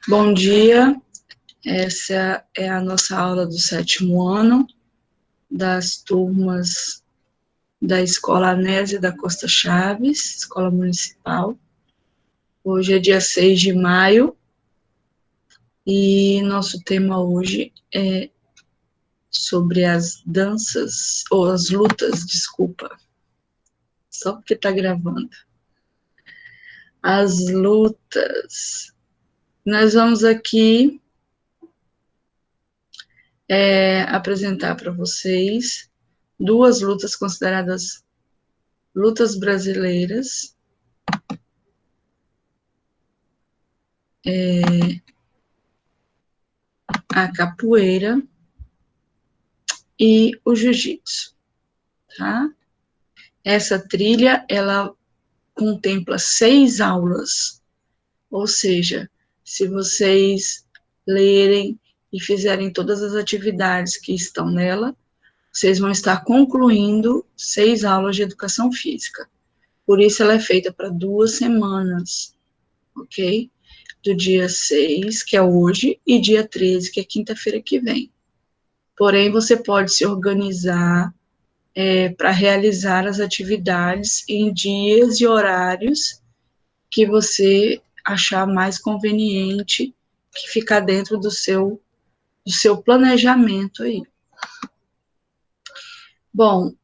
Bom dia, essa é a nossa aula do 7º ano, das turmas da Escola Anésia da Costa Chaves, Escola Municipal. Hoje é dia 6 de maio, e nosso tema hoje é sobre as danças, ou as lutas, desculpa, só porque está gravando. As lutas. Nós vamos aqui apresentar para vocês duas lutas consideradas lutas brasileiras, a capoeira e o jiu-jitsu, tá? Essa trilha, ela contempla 6 aulas, ou seja, se vocês lerem e fizerem todas as atividades que estão nela, vocês vão estar concluindo 6 aulas de educação física. Por isso ela é feita para 2 semanas, ok? Do dia 6, que é hoje, e dia 13, que é quinta-feira que vem. Porém, você pode se organizar para realizar as atividades em dias e horários que você achar mais conveniente, que ficar dentro do seu planejamento aí. Bom,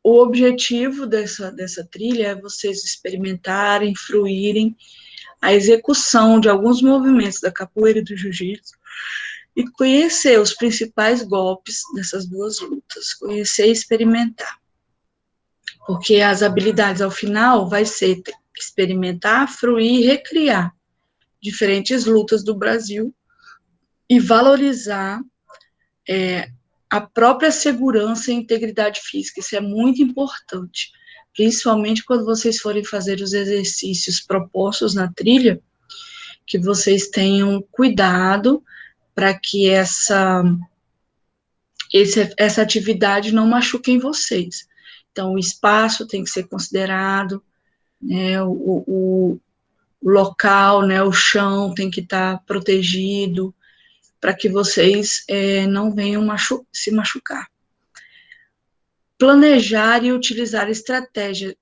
o objetivo dessa trilha é vocês experimentarem, fruírem a execução de alguns movimentos da capoeira e do jiu-jitsu e conhecer os principais golpes dessas duas lutas, conhecer e experimentar. Porque as habilidades ao final vai ser experimentar, fruir e recriar diferentes lutas do Brasil e valorizar a própria segurança e integridade física. Isso é muito importante, principalmente quando vocês forem fazer os exercícios propostos na trilha, que vocês tenham cuidado para que essa atividade não machuque vocês. Então, o espaço tem que ser considerado, né, o local, né, o chão tem que estar protegido, para que vocês não venham se machucar. Planejar e utilizar estratégias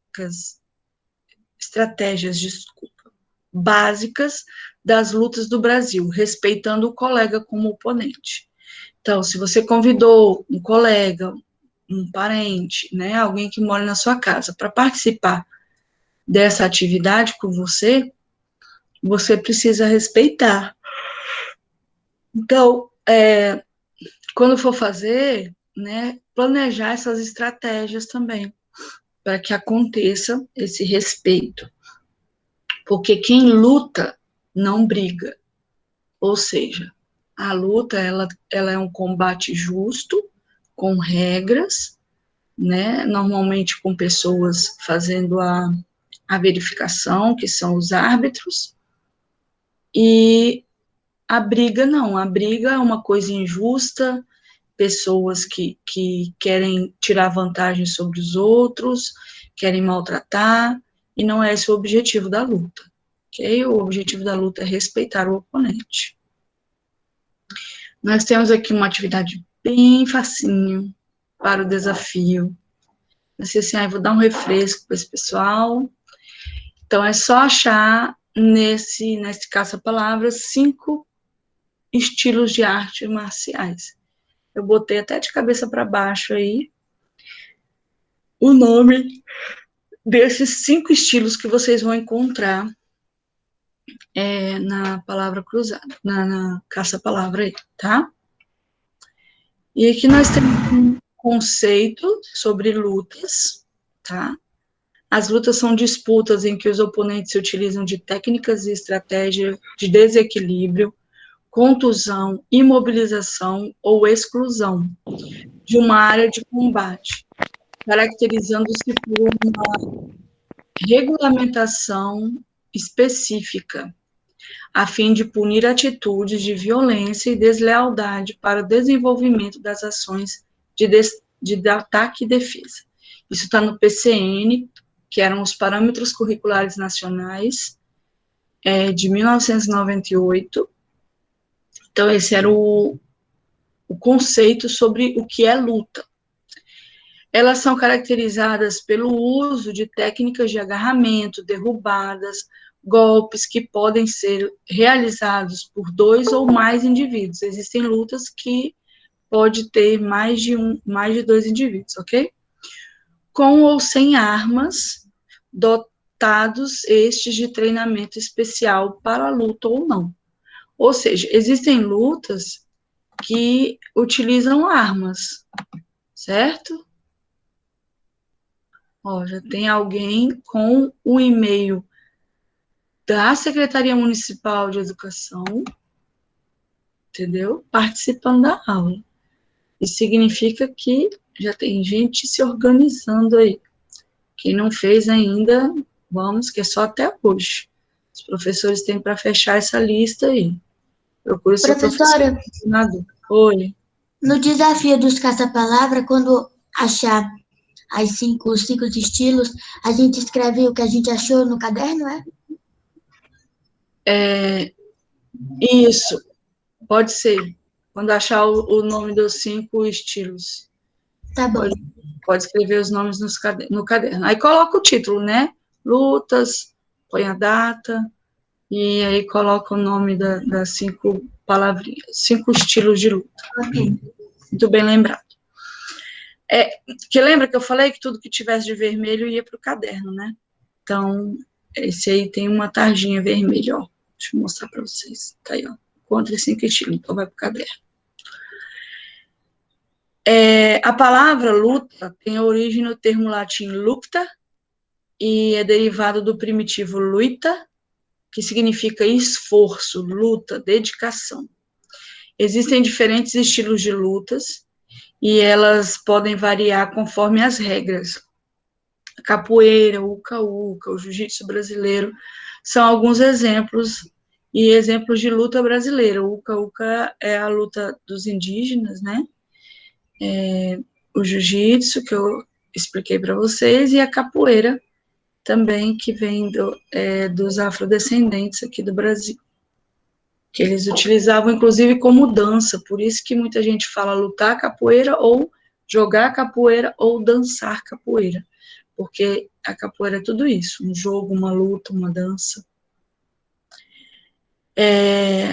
básicas das lutas do Brasil, respeitando o colega como oponente. Então, se você convidou um colega, um parente, né, alguém que mora na sua casa, para participar dessa atividade com você, você precisa respeitar. Então, quando for fazer, né, planejar essas estratégias também, para que aconteça esse respeito. Porque quem luta não briga. Ou seja, a luta, ela é um combate justo, com regras, né, normalmente com pessoas fazendo a verificação, que são os árbitros, e a briga não, a briga é uma coisa injusta, pessoas que querem tirar vantagem sobre os outros, querem maltratar, e não é esse o objetivo da luta, ok? O objetivo da luta é respeitar o oponente. Nós temos aqui uma atividade bem facinho para o desafio. Assim, vou dar um refresco para esse pessoal. Então, é só achar nesse caça-palavras 5 estilos de artes marciais. Eu botei até de cabeça para baixo aí o nome desses 5 estilos que vocês vão encontrar na palavra cruzada, na caça-palavra aí, tá? E aqui nós temos um conceito sobre lutas, tá? As lutas são disputas em que os oponentes se utilizam de técnicas e estratégias de desequilíbrio, contusão, imobilização ou exclusão de uma área de combate, caracterizando-se por uma regulamentação específica, a fim de punir atitudes de violência e deslealdade para o desenvolvimento das ações de ataque e defesa. Isso está no PCN, que eram os Parâmetros Curriculares Nacionais, de 1998. Então, esse era o conceito sobre o que é luta. Elas são caracterizadas pelo uso de técnicas de agarramento, derrubadas, golpes que podem ser realizados por 2 ou mais indivíduos. Existem lutas que pode ter mais de 2 indivíduos, ok? Com ou sem armas, dotados estes de treinamento especial para a luta ou não. Ou seja, existem lutas que utilizam armas, certo? Ó, já tem alguém com o e-mail da Secretaria Municipal de Educação, entendeu? Participando da aula. Isso significa que já tem gente se organizando aí. Quem não fez ainda, vamos, que é só até hoje. Os professores têm para fechar essa lista aí. Procure seu professor ensinador. Oi. No desafio dos caça-palavra, quando achar os 5 estilos, a gente escreve o que a gente achou no caderno, Isso, pode ser. Quando achar o nome dos 5 estilos. Tá bom. Pode escrever os nomes no caderno. Aí coloca o título, né? Lutas, põe a data, e aí coloca o nome das 5 palavrinhas, 5 estilos de luta. Ok. Muito bem lembrado. Que lembra que eu falei que tudo que tivesse de vermelho ia para o caderno, né? Então, esse aí tem uma tarjinha vermelha, ó. Deixa eu mostrar para vocês. Tá aí, ó. Contra 5 estilos, então vai para o caderno. A palavra luta tem origem no termo latim lucta e é derivado do primitivo luita, que significa esforço, luta, dedicação. Existem diferentes estilos de lutas e elas podem variar conforme as regras. A capoeira, o uca-uca, o jiu-jitsu brasileiro são alguns exemplos e exemplos de luta brasileira. O uca-uca é a luta dos indígenas, né? O jiu-jitsu, que eu expliquei para vocês, e a capoeira também, que vem dos afrodescendentes aqui do Brasil, que eles utilizavam, inclusive, como dança, por isso que muita gente fala lutar capoeira, ou jogar capoeira, ou dançar capoeira, porque a capoeira é tudo isso, um jogo, uma luta, uma dança.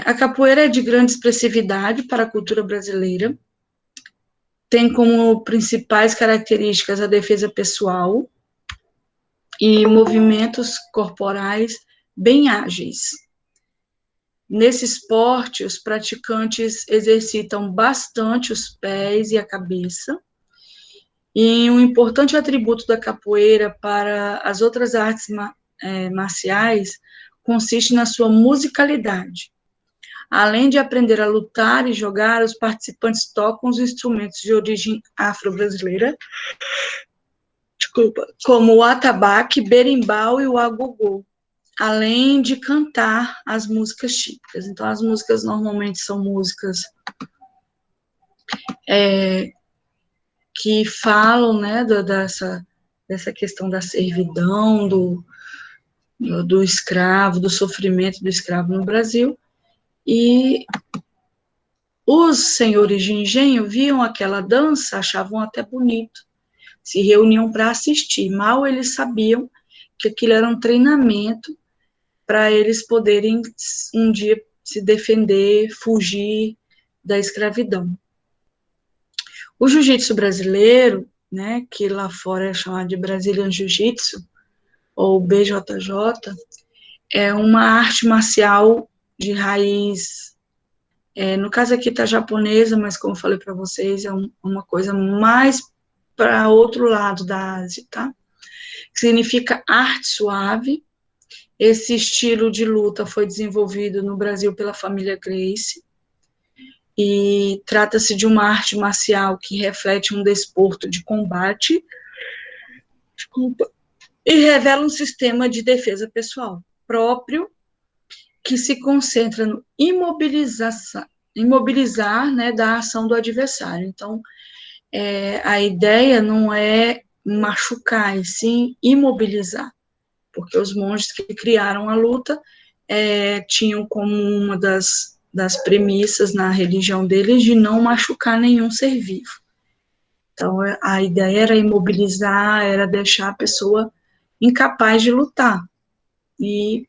A capoeira é de grande expressividade para a cultura brasileira, tem como principais características a defesa pessoal e movimentos corporais bem ágeis. Nesse esporte, os praticantes exercitam bastante os pés e a cabeça, e um importante atributo da capoeira para as outras artes marciais consiste na sua musicalidade. Além de aprender a lutar e jogar, os participantes tocam os instrumentos de origem afro-brasileira, como o atabaque, berimbau e o agogô, além de cantar as músicas típicas. Então, as músicas normalmente são músicas que falam, né, dessa questão da servidão, do escravo, do sofrimento do escravo no Brasil, e os senhores de engenho viam aquela dança, achavam até bonito, se reuniam para assistir. Mal eles sabiam que aquilo era um treinamento para eles poderem um dia se defender, fugir da escravidão. O jiu-jitsu brasileiro, né, que lá fora é chamado de Brazilian Jiu-Jitsu, ou BJJ, é uma arte marcial de raiz, no caso aqui está japonesa, mas como eu falei para vocês, é uma coisa mais para outro lado da Ásia, tá? Significa arte suave. Esse estilo de luta foi desenvolvido no Brasil pela família Gracie, e trata-se de uma arte marcial que reflete um desporto de combate, e revela um sistema de defesa pessoal próprio, que se concentra no imobilizar, né, da ação do adversário. Então, a ideia não é machucar, e sim imobilizar, porque os monges que criaram a luta tinham como uma das premissas na religião deles de não machucar nenhum ser vivo. Então, a ideia era imobilizar, era deixar a pessoa incapaz de lutar e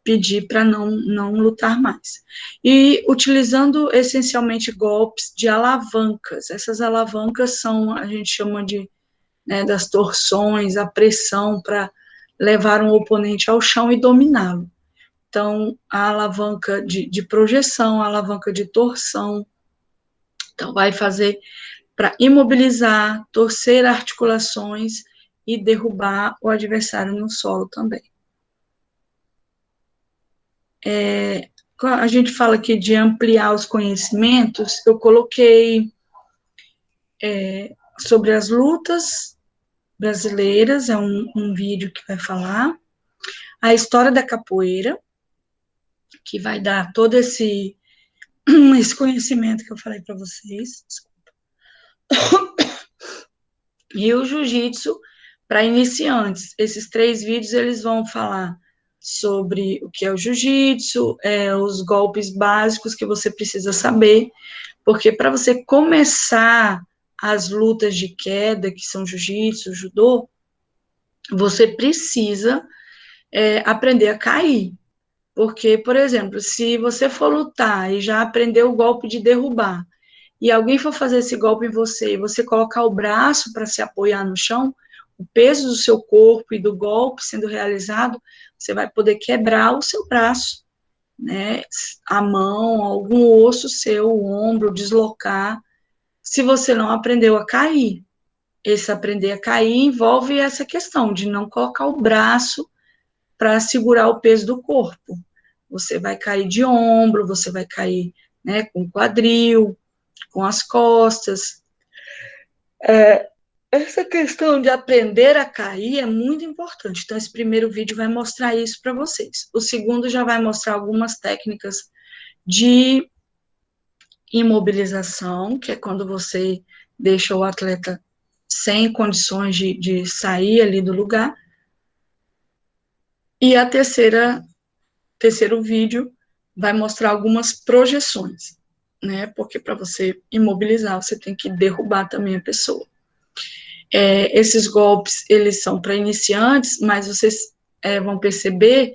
pedir para não lutar mais. E utilizando essencialmente golpes de alavancas. Essas alavancas são, a gente chama de, né, das torções, a pressão para levar um oponente ao chão e dominá-lo. Então, a alavanca de projeção, a alavanca de torção, então vai fazer para imobilizar, torcer articulações e derrubar o adversário no solo também. A gente fala aqui de ampliar os conhecimentos, eu coloquei sobre as lutas brasileiras, é um vídeo que vai falar, a história da capoeira, que vai dar todo esse conhecimento que eu falei para vocês, e o jiu-jitsu para iniciantes. Esses 3 vídeos, eles vão falar sobre o que é o jiu-jitsu, os golpes básicos que você precisa saber, porque para você começar as lutas de queda, que são jiu-jitsu, judô, você precisa aprender a cair. Porque, por exemplo, se você for lutar e já aprendeu o golpe de derrubar, e alguém for fazer esse golpe em você, e você colocar o braço para se apoiar no chão, o peso do seu corpo e do golpe sendo realizado, você vai poder quebrar o seu braço, né? A mão, algum osso seu, o ombro, deslocar, se você não aprendeu a cair. Esse aprender a cair envolve essa questão de não colocar o braço para segurar o peso do corpo. Você vai cair de ombro, você vai cair, né, com o quadril, com as costas. Essa questão de aprender a cair é muito importante. Então, esse primeiro vídeo vai mostrar isso para vocês. O segundo já vai mostrar algumas técnicas de imobilização, que é quando você deixa o atleta sem condições de sair ali do lugar. E a terceiro vídeo vai mostrar algumas projeções, né? Porque para você imobilizar, você tem que derrubar também a pessoa. Esses golpes, eles são para iniciantes, mas vocês vão perceber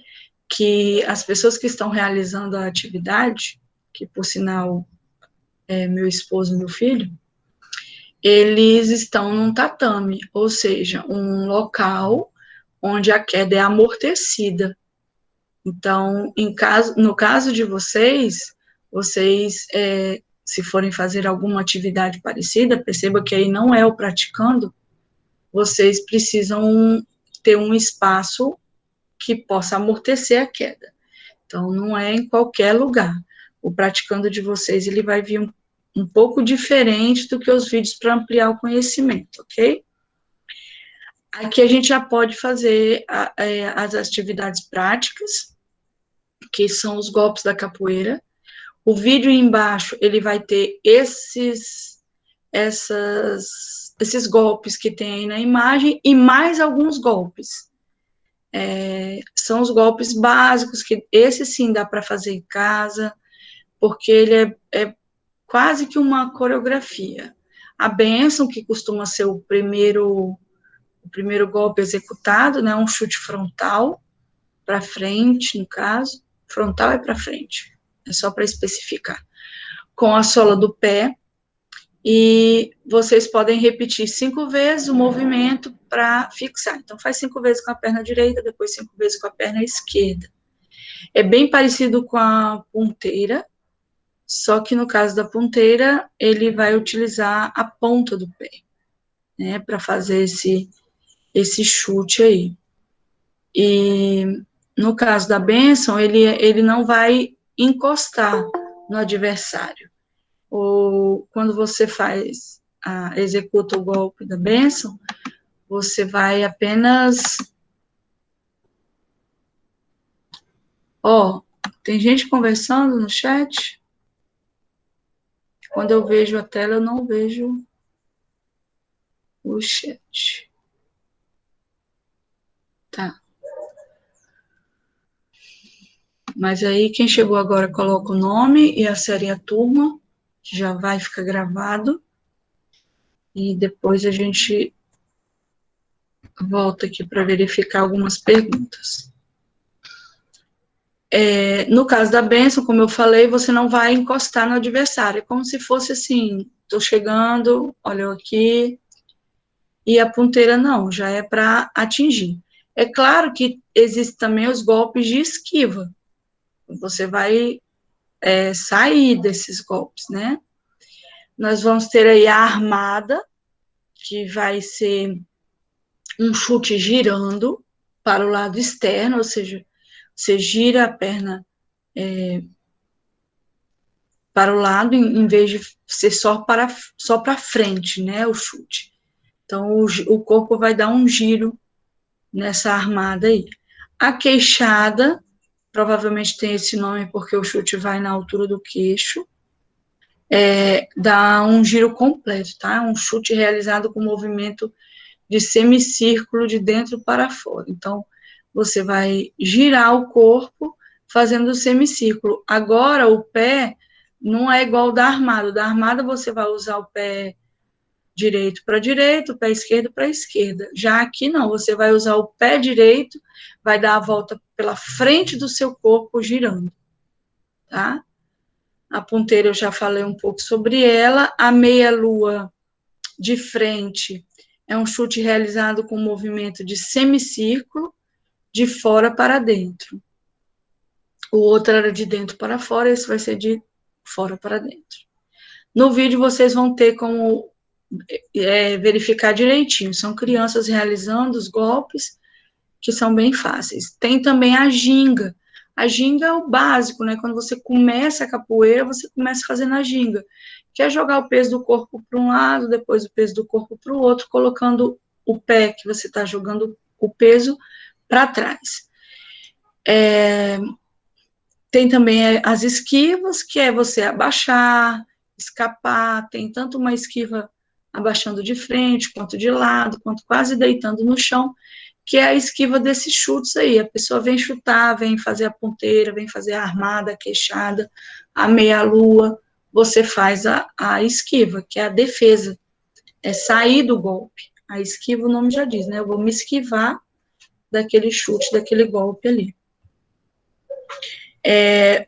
que as pessoas que estão realizando a atividade, que por sinal é meu esposo e meu filho, eles estão num tatame, ou seja, um local onde a queda é amortecida. Então, no caso de vocês, se forem fazer alguma atividade parecida, perceba que aí não é o praticando, vocês precisam ter um espaço que possa amortecer a queda. Então, não é em qualquer lugar. O praticando de vocês, ele vai vir um pouco diferente do que os vídeos para ampliar o conhecimento, ok? Aqui a gente já pode fazer as atividades práticas, que são os golpes da capoeira. O vídeo embaixo, ele vai ter esses golpes que tem aí na imagem e mais alguns golpes. São os golpes básicos, que esse sim dá para fazer em casa, porque ele é quase que uma coreografia. A bênção, que costuma ser o primeiro golpe executado, né, um chute frontal, para frente, no caso, frontal é para frente, é só para especificar, com a sola do pé, e vocês podem repetir 5 vezes o movimento para fixar. Então, faz 5 vezes com a perna direita, depois 5 vezes com a perna esquerda. É bem parecido com a ponteira, só que no caso da ponteira, ele vai utilizar a ponta do pé, né, para fazer esse chute aí. E no caso da bênção, ele não vai encostar no adversário. Ou quando você executa o golpe da bênção, você vai apenas... tem gente conversando no chat? Quando eu vejo a tela, eu não vejo o chat. Tá. Mas aí, quem chegou agora, coloca o nome e a série e a turma, que já vai ficar gravado. E depois a gente volta aqui para verificar algumas perguntas. No caso da bênção, como eu falei, você não vai encostar no adversário. É como se fosse assim, estou chegando, olha eu aqui, e a ponteira não, já é para atingir. É claro que existem também os golpes de esquiva. Você vai sair desses golpes, né? Nós vamos ter aí a armada, que vai ser um chute girando para o lado externo, ou seja, você gira a perna para o lado, em vez de ser só para frente, né, o chute. Então, o corpo vai dar um giro nessa armada aí. A queixada, provavelmente tem esse nome porque o chute vai na altura do queixo, dá um giro completo, tá? Um chute realizado com movimento de semicírculo de dentro para fora. Então, você vai girar o corpo fazendo o semicírculo. Agora, o pé não é igual ao da armada. O da armada, você vai usar o pé direito para direito, o pé esquerdo para esquerda. Já aqui, não. Você vai usar o pé direito, vai dar a volta pela frente do seu corpo, girando. Tá? A ponteira, eu já falei um pouco sobre ela. A meia-lua de frente é um chute realizado com movimento de semicírculo, de fora para dentro. O outro era de dentro para fora, esse vai ser de fora para dentro. No vídeo vocês vão ter como verificar direitinho. São crianças realizando os golpes, que são bem fáceis. Tem também a ginga. A ginga é o básico, né? Quando você começa a capoeira, você começa fazendo a ginga, que é jogar o peso do corpo para um lado, depois o peso do corpo para o outro, colocando o pé que você está jogando o peso para trás. Tem também as esquivas, que é você abaixar, escapar, tem tanto uma esquiva abaixando de frente, quanto de lado, quanto quase deitando no chão, que é a esquiva desses chutes aí. A pessoa vem chutar, vem fazer a ponteira, vem fazer a armada, a queixada, a meia-lua, você faz a esquiva, que é a defesa, é sair do golpe. A esquiva, o nome já diz, né? Eu vou me esquivar daquele chute, daquele golpe ali.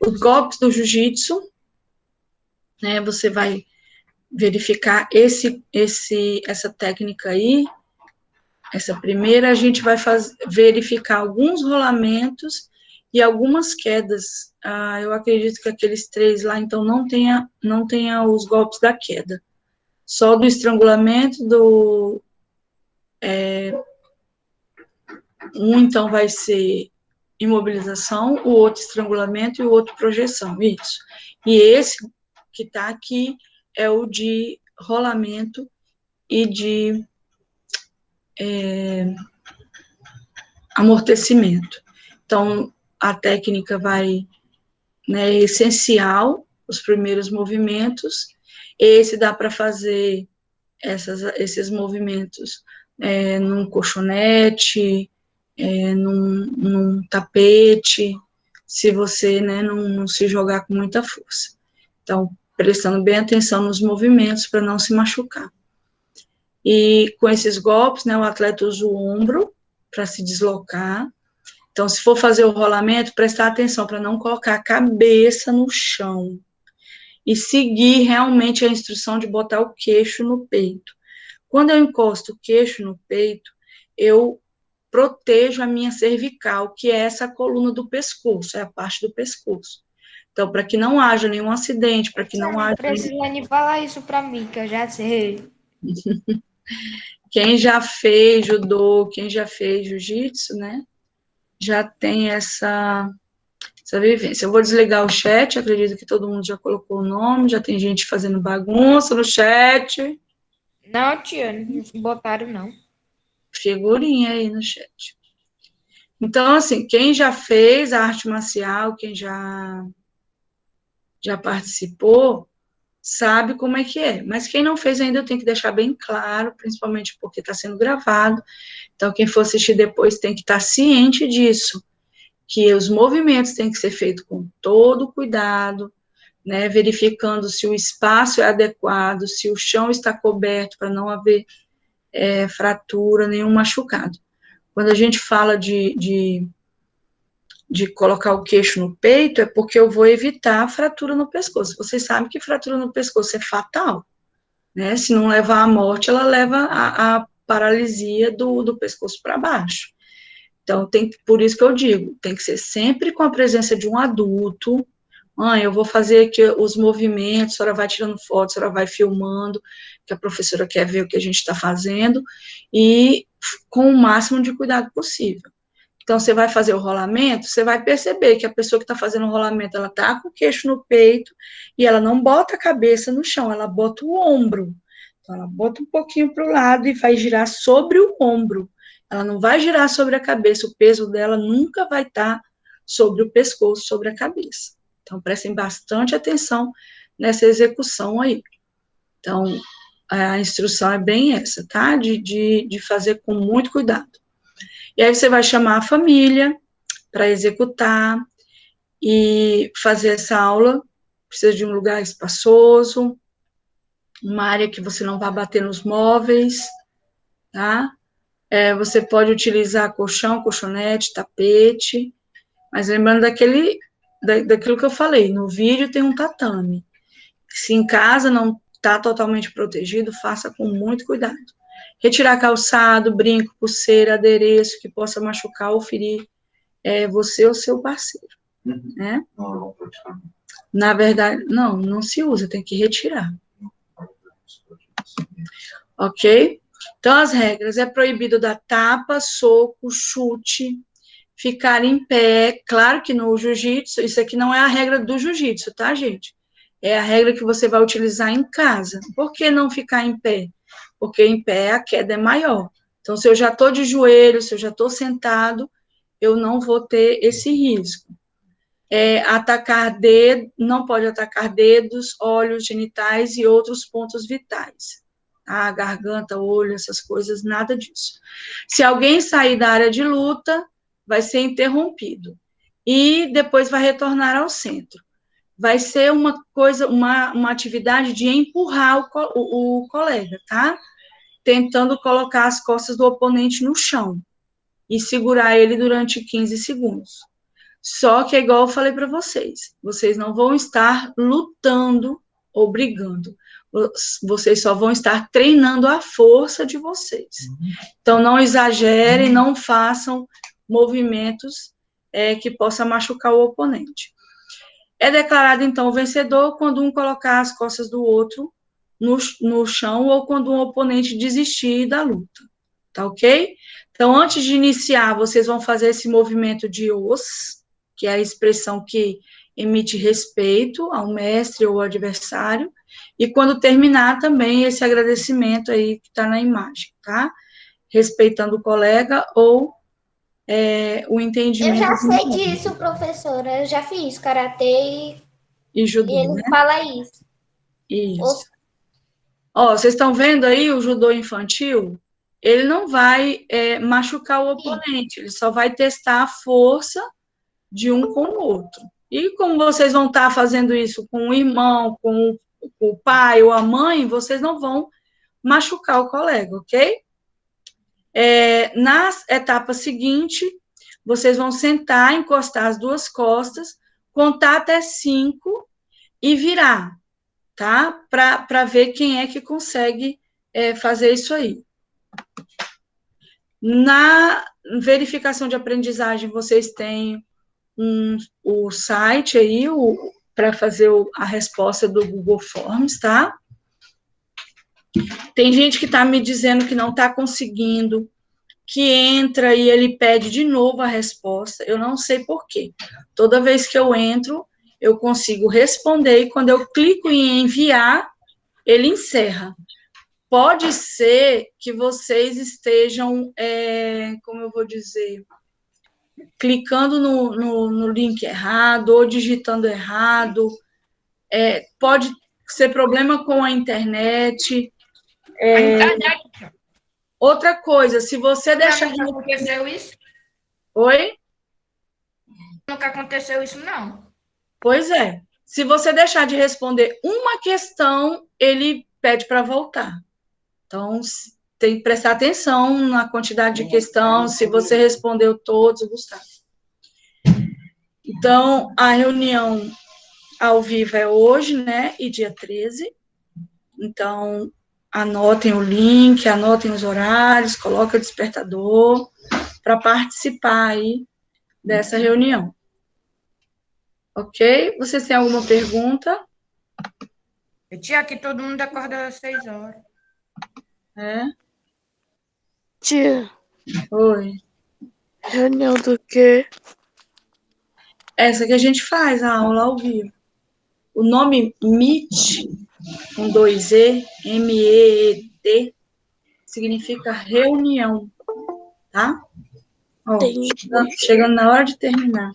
Os golpes do jiu-jitsu, né? Você vai verificar essa técnica aí. Essa primeira, a gente vai verificar alguns rolamentos e algumas quedas. Eu acredito que aqueles 3 lá, então, não tenha os golpes da queda. Só do estrangulamento, um, então, vai ser imobilização, o outro estrangulamento e o outro projeção, isso. E esse que está aqui é o de rolamento e de amortecimento. Então, a técnica vai, né, é essencial, os primeiros movimentos. Esse dá para fazer esses movimentos num colchonete, num tapete, se você, né, não se jogar com muita força. Então, prestando bem atenção nos movimentos para não se machucar. E com esses golpes, né, o atleta usa o ombro para se deslocar. Então, se for fazer o rolamento, prestar atenção para não colocar a cabeça no chão e seguir realmente a instrução de botar o queixo no peito. Quando eu encosto o queixo no peito, eu protejo a minha cervical, que é essa coluna do pescoço, é a parte do pescoço. Então, para que não haja nenhum acidente, para que não haja... Não precisa nem falar isso para mim, que eu já sei. Quem já fez judô, quem já fez jiu-jitsu, né, já tem essa vivência. Eu vou desligar o chat, acredito que todo mundo já colocou o nome, já tem gente fazendo bagunça no chat. Não, tia, não botaram, não. Figurinha aí no chat. Então, assim, quem já fez a arte marcial, quem já participou, sabe como é que é. Mas quem não fez ainda, eu tenho que deixar bem claro, principalmente porque está sendo gravado. Então, quem for assistir depois tem que estar ciente disso. que os movimentos têm que ser feitos com todo cuidado, né, verificando se o espaço é adequado, se o chão está coberto para não haver fratura, nenhum machucado. Quando a gente fala de colocar o queixo no peito, é porque eu vou evitar a fratura no pescoço. Vocês sabem que fratura no pescoço é fatal, né? Se não levar à morte, ela leva a paralisia do pescoço para baixo. Então, por isso que eu digo, tem que ser sempre com a presença de um adulto. Mãe, eu vou fazer aqui os movimentos, a senhora vai tirando fotos, a senhora vai filmando, que a professora quer ver o que a gente está fazendo, e com o máximo de cuidado possível. Então, você vai fazer o rolamento, você vai perceber que a pessoa que está fazendo o rolamento, ela está com o queixo no peito, e ela não bota a cabeça no chão, ela bota o ombro. Então, ela bota um pouquinho para o lado e vai girar sobre o ombro. Ela não vai girar sobre a cabeça, o peso dela nunca vai estar sobre o pescoço, sobre a cabeça. Então, prestem bastante atenção nessa execução aí. Então, a instrução é bem essa, tá? De fazer com muito cuidado. E aí você vai chamar a família para executar e fazer essa aula. Precisa de um lugar espaçoso, uma área que você não vá bater nos móveis, tá? Você pode utilizar colchão, colchonete, tapete, mas lembrando daquilo que eu falei, no vídeo tem um tatame. Se em casa não está totalmente protegido, faça com muito cuidado. Retirar calçado, brinco, pulseira, adereço que possa machucar ou ferir você ou seu parceiro. Né? Na verdade, não se usa, tem que retirar. Ok? Então, as regras, é proibido dar tapa, soco, chute, ficar em pé. Claro que no jiu-jitsu, isso aqui não é a regra do jiu-jitsu, tá, gente? É a regra que você vai utilizar em casa. Por que não ficar em pé? Porque em pé a queda é maior. Então, se eu já estou de joelho, se eu já estou sentado, eu não vou ter esse risco. Não pode atacar dedos, olhos, genitais e outros pontos vitais. A garganta, olho, essas coisas, nada disso. Se alguém sair da área de luta, vai ser interrompido. E depois vai retornar ao centro. Vai ser uma atividade de empurrar o colega, tá? Tentando colocar as costas do oponente no chão e segurar ele durante 15 segundos. Só que é igual eu falei para vocês não vão estar lutando ou brigando, vocês só vão estar treinando a força de vocês. Então, não exagerem, não façam movimentos que possam machucar o oponente. É declarado, então, o vencedor quando um colocar as costas do outro no chão ou quando um oponente desistir da luta, tá ok? Então, antes de iniciar, vocês vão fazer esse movimento de os, que é a expressão que emite respeito ao mestre ou ao adversário, e quando terminar também esse agradecimento aí que está na imagem, tá? Respeitando o colega ou o entendimento. Eu já sei disso, professora. Eu já fiz karatê e judô, e ele né? fala isso. Isso. Ó, vocês estão vendo aí o judô infantil? Ele não vai machucar o oponente, ele só vai testar a força de um com o outro. E como vocês vão estar fazendo isso com o irmão, com o pai ou a mãe, vocês não vão machucar o colega, ok? Na etapa seguinte, vocês vão sentar, encostar as duas costas, contar até 5 e virar, tá? Para ver quem é que consegue fazer isso aí. Na verificação de aprendizagem, vocês têm o site aí, para fazer a resposta do Google Forms, tá? Tem gente que está me dizendo que não está conseguindo, que entra e ele pede de novo a resposta. Eu não sei por quê. Toda vez que eu entro, eu consigo responder e quando eu clico em enviar, ele encerra. Pode ser que vocês estejam, como eu vou dizer, clicando no link errado ou digitando errado. Pode ser problema com a internet. Outra coisa, se você deixar... Aconteceu isso? Oi? Nunca aconteceu isso, não. Pois é. Se você deixar de responder uma questão, ele pede para voltar. Então, tem que prestar atenção na quantidade de questões, se você respondeu todos, Gustavo. Então, a reunião ao vivo é hoje, né? E dia 13. Então, anotem o link, anotem os horários, coloquem o despertador para participar aí dessa reunião. Ok? Vocês têm alguma pergunta? Tia, aqui todo mundo acorda às 6 horas. É? Tia, Oi. reunião do quê? Essa que a gente faz, a aula ao vivo. O nome Meet, com 2E, M-E-E-D, significa reunião, tá? Ó, chegando na hora de terminar.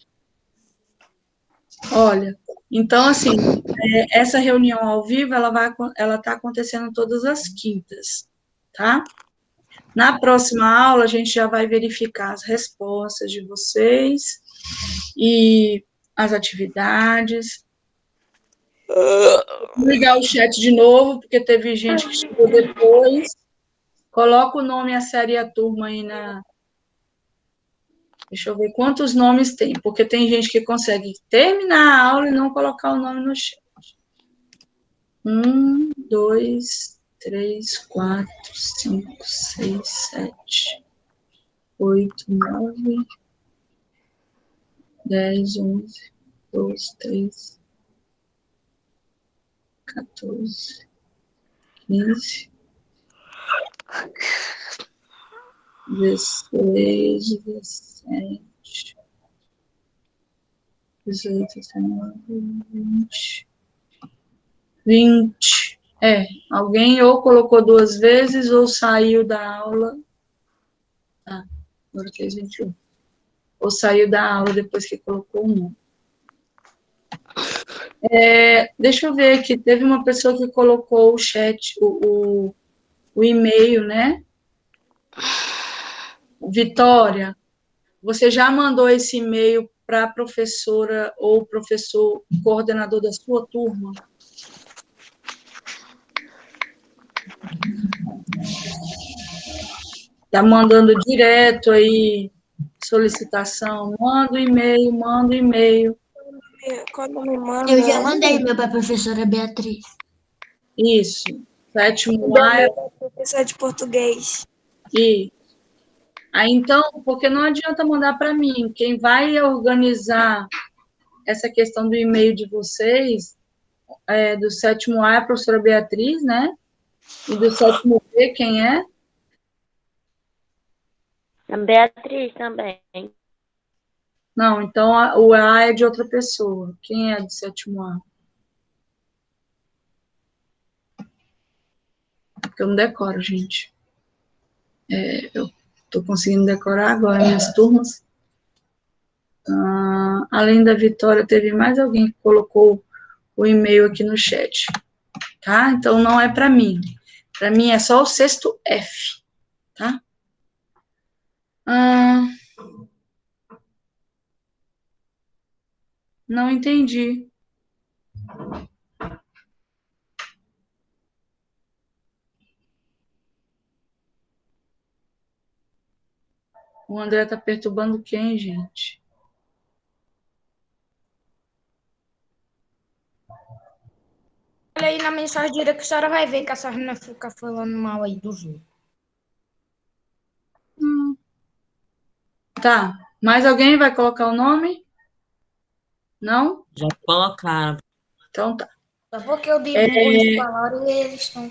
Olha, então, assim, essa reunião ao vivo, ela tá acontecendo todas as quintas, tá? Na próxima aula, a gente já vai verificar as respostas de vocês e as atividades. Vou ligar o chat de novo, porque teve gente que chegou depois. Coloca o nome, a série e a turma aí na... Deixa eu ver quantos nomes tem, porque tem gente que consegue terminar a aula e não colocar o nome no chat. 1, 2, 3, 4, 5, 6, 7, 8, 9, 10, 11, 12, 13, 14, 15, 16, 17, 18, 19, 20, 20. Alguém ou colocou 2 vezes ou saiu da aula. Ah, agora fez 21. Ou saiu da aula depois que colocou o nome. Deixa eu ver aqui, teve uma pessoa que colocou o chat, o e-mail, né? Vitória, você já mandou esse e-mail para a professora ou professor coordenador da sua turma? Está mandando direto aí solicitação? Manda o e-mail, manda o e-mail. Quando me manda... Eu já mandei meu para a professora Beatriz. Isso. 7º A. Professor de português. E aí, então, porque não adianta mandar para mim. Quem vai organizar essa questão do e-mail de vocês, do 7º A é a professora Beatriz, né? E do 7º B, quem é? A Beatriz também. Não, então o A é de outra pessoa. Quem é do 7º A? Porque eu não decoro, gente. Eu estou conseguindo decorar agora minhas turmas. Além da Vitória, teve mais alguém que colocou o e-mail aqui no chat. Tá? Então, não é para mim. Para mim é só o 6º F. Tá? Não entendi. O André tá perturbando quem, gente? Olha aí na mensagem direta que a senhora vai ver que a senhora não fica falando mal aí dos outros. Tá. Mais alguém vai colocar o nome? Não? Já colocaram. Então tá. Só porque eu digo eles falaram e eles estão...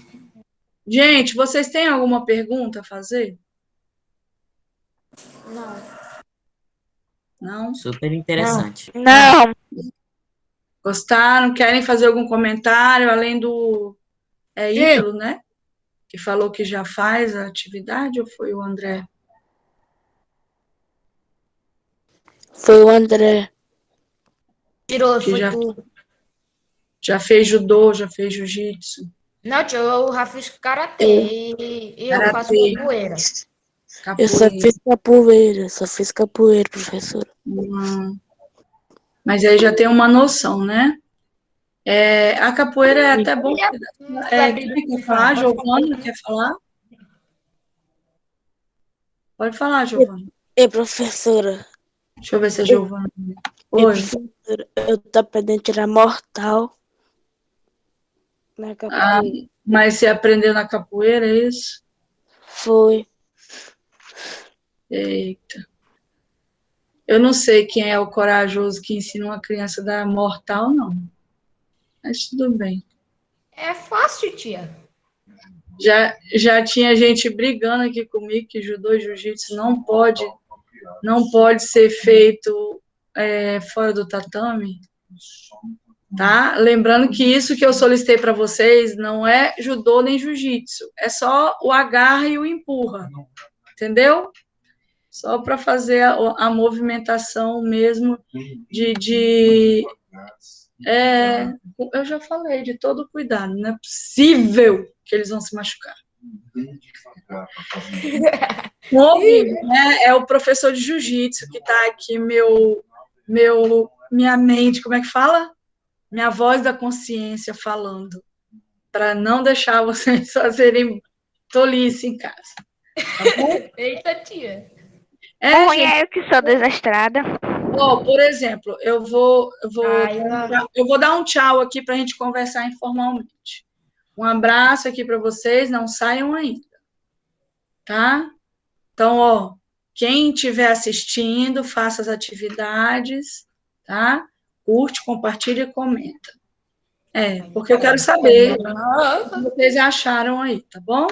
Gente, vocês têm alguma pergunta a fazer? Não. Não? Super interessante. Não. Gostaram? Querem fazer algum comentário além do Ítalo, né? Que falou que já faz a atividade, ou foi o André? Foi o André. Tirou, Que foi já, tudo. já fez judô, já fez jiu-jitsu. Não, tio, eu já fiz karatê e eu faço Karatê. capoeira. Eu só fiz capoeira, professora. Mas aí já tem uma noção, né? A capoeira é até bom. Quem quer falar? Giovana, quer falar? Pode falar, Giovana. Professora. Deixa eu ver se é Giovana. Oi. Professora, eu tô aprendendo a tirar mortal na capoeira. Mas você aprendeu na capoeira, é isso? Foi. Eita. Eu não sei quem é o corajoso que ensina uma criança a dar mortal, não. Mas tudo bem. É fácil, tia. Já tinha gente brigando aqui comigo que judô e jiu-jitsu não pode ser feito fora do tatame, tá? Lembrando que isso que eu solicitei para vocês não é judô nem jiu-jitsu, é só o agarra e o empurra, entendeu? Só para fazer a movimentação mesmo eu já falei, de todo cuidado, não é possível que eles vão se machucar. É o professor de jiu-jitsu que está aqui, minha mente, como é que fala? Minha voz da consciência falando, para não deixar vocês fazerem tolice em casa. Tá bom? Eita, tia. Eu que sou desastrada. Por exemplo, eu vou dar um tchau aqui para a gente conversar informalmente. Um abraço aqui para vocês, não saiam ainda, tá? Então, quem estiver assistindo, faça as atividades, tá? Curte, compartilha e comenta. Porque eu quero saber o que vocês acharam aí, tá bom?